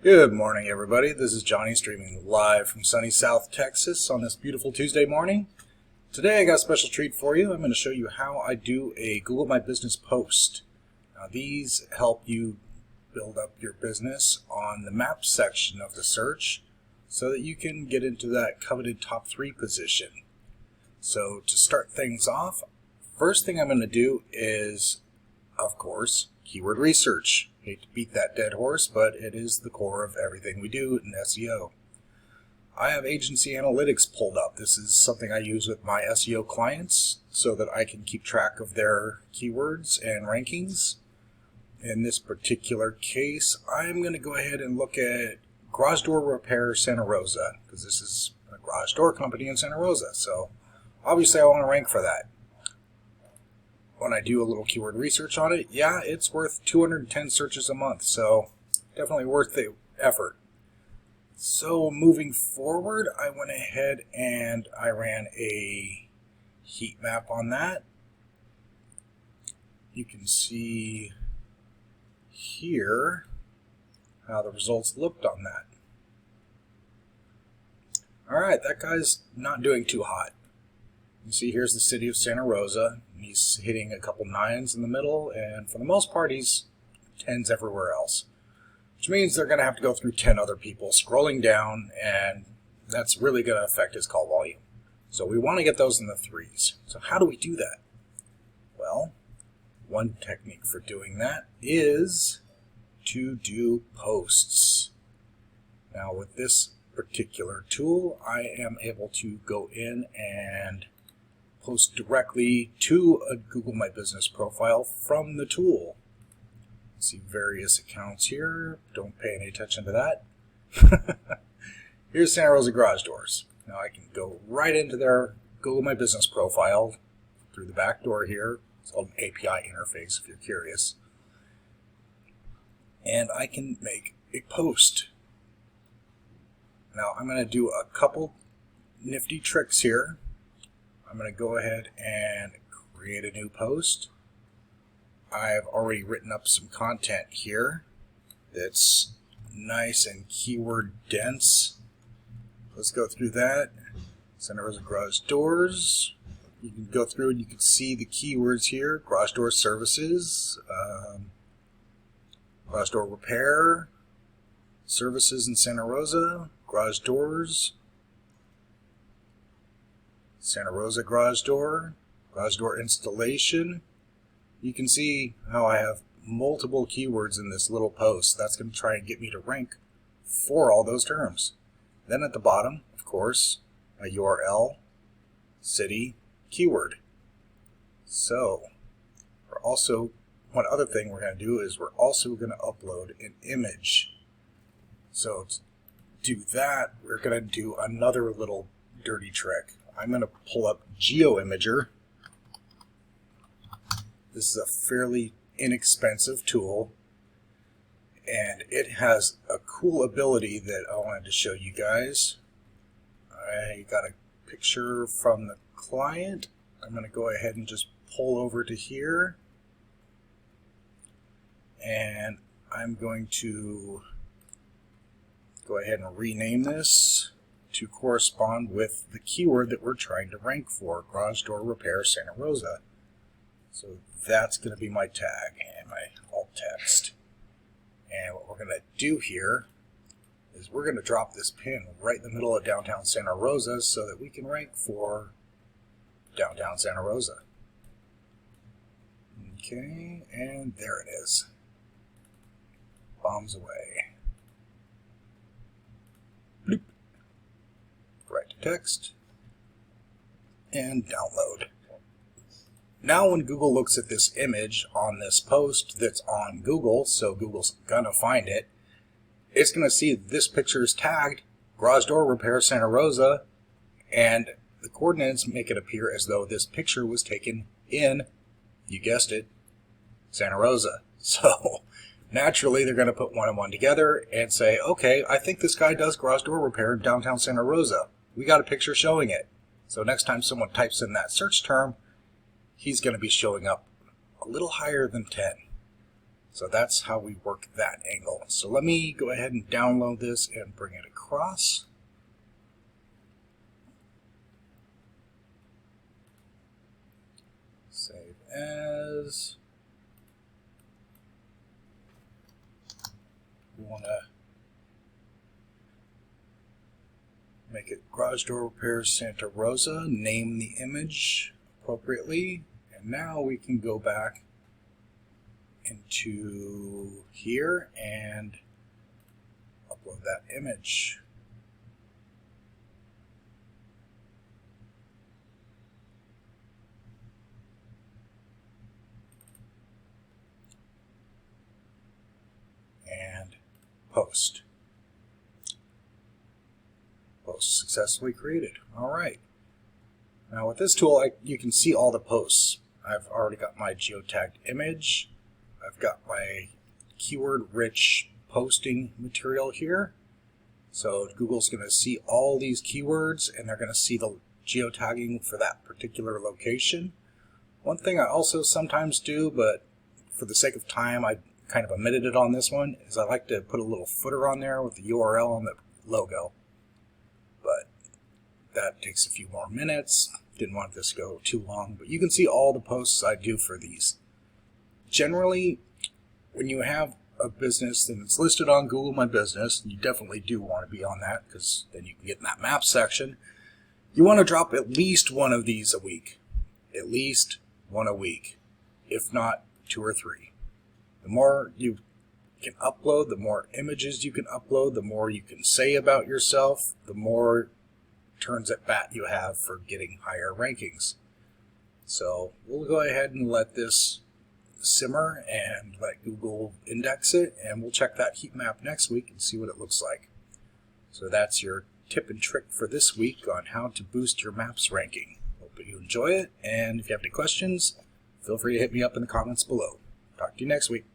Good morning, everybody. This is Johnny streaming live from sunny South Texas on this beautiful Tuesday morning. Today I got a special treat for you. I'm going to show you how I do a Google My Business post. Now, these help you build up your business on the map section of the search so that you can get into that coveted top 3 position. So to start things off, first thing I'm going to do is, of course, keyword research. Hate to beat that dead horse, but it is the core of everything we do in SEO. I have agency analytics pulled up. This is something I use with my SEO clients so that I can keep track of their keywords and rankings. In this particular case, I'm going to go ahead and look at garage door repair Santa Rosa, because this is a garage door company in Santa Rosa, so obviously I want to rank for that. When I do a little keyword research on it, yeah, it's worth 210 searches a month, so definitely worth the effort. So moving forward, I went ahead and I ran a heat map on that. You can see here how the results looked on that. Alright, that guy's not doing too hot. You see here's the city of Santa Rosa. He's hitting a couple 9s in the middle, and for the most part he's 10s everywhere else. Which means they're going to have to go through 10 other people scrolling down, and that's really going to affect his call volume. So we want to get those in the 3s. So how do we do that? Well, one technique for doing that is to do posts. Now with this particular tool, I am able to go in and post directly to a Google My Business profile from the tool. See various accounts here. Don't pay any attention to that. Here's Santa Rosa Garage Doors. Now I can go right into their Google My Business profile through the back door here. It's called an API interface if you're curious. And I can make a post. Now I'm going to do a couple nifty tricks here. I'm going to go ahead and create a new post. I've already written up some content here that's nice and keyword dense. Let's go through that. Santa Rosa Garage Doors. You can go through and you can see the keywords here. Garage door services, garage door repair, services in Santa Rosa, garage doors, Santa Rosa garage door installation. You can see how I have multiple keywords in this little post. That's going to try and get me to rank for all those terms. Then at the bottom, of course, a URL, city, keyword. So we're also, one other thing we're going to do is we're also going to upload an image. So to do that, we're going to do another little dirty trick. I'm going to pull up Geo Imager. This is a fairly inexpensive tool, and it has a cool ability that I wanted to show you guys. I got a picture from the client. I'm going to go ahead and just pull over to here, and I'm going to go ahead and rename this to correspond with the keyword that we're trying to rank for, garage door repair Santa Rosa. So that's going to be my tag and my alt text. And what we're going to do here is we're going to drop this pin right in the middle of downtown Santa Rosa so that we can rank for downtown Santa Rosa. Okay, and there it is. Bombs away. Bloop. Write to text and download. Now when Google looks at this image on this post that's on Google, so Google's gonna find it, it's gonna see this picture is tagged garage door repair Santa Rosa, and the coordinates make it appear as though this picture was taken in, you guessed it, Santa Rosa. So naturally they're gonna put one and one together and say, okay, I think this guy does garage door repair in downtown Santa Rosa. We got a picture showing it. So next time someone types in that search term, he's going to be showing up a little higher than 10. So that's how we work that angle. So let me go ahead and download this and bring it across. Save as. We want to make it garage door repairs Santa Rosa, name the image appropriately, and now we can go back into here and upload that image. And post. Post successfully created. Alright. Now with this tool, you can see all the posts. I've already got my geotagged image. I've got my keyword-rich posting material here. So Google's going to see all these keywords, and they're going to see the geotagging for that particular location. One thing I also sometimes do, but for the sake of time, I kind of omitted it on this one, is I like to put a little footer on there with the URL and the logo. But that takes a few more minutes. Didn't want this to go too long, but you can see all the posts I do for these. Generally, when you have a business and it's listed on Google My Business, you definitely do want to be on that because then you can get in that map section. You want to drop at least one of these a week. At least one a week, if not 2 or 3. The more you can upload, the more images you can upload, the more you can say about yourself, the more turns at bat you have for getting higher rankings. So we'll go ahead and let this simmer and let Google index it, and we'll check that heat map next week and see what it looks like. So that's your tip and trick for this week on how to boost your maps ranking. Hope you enjoy it, and if you have any questions, feel free to hit me up in the comments below. Talk to you next week.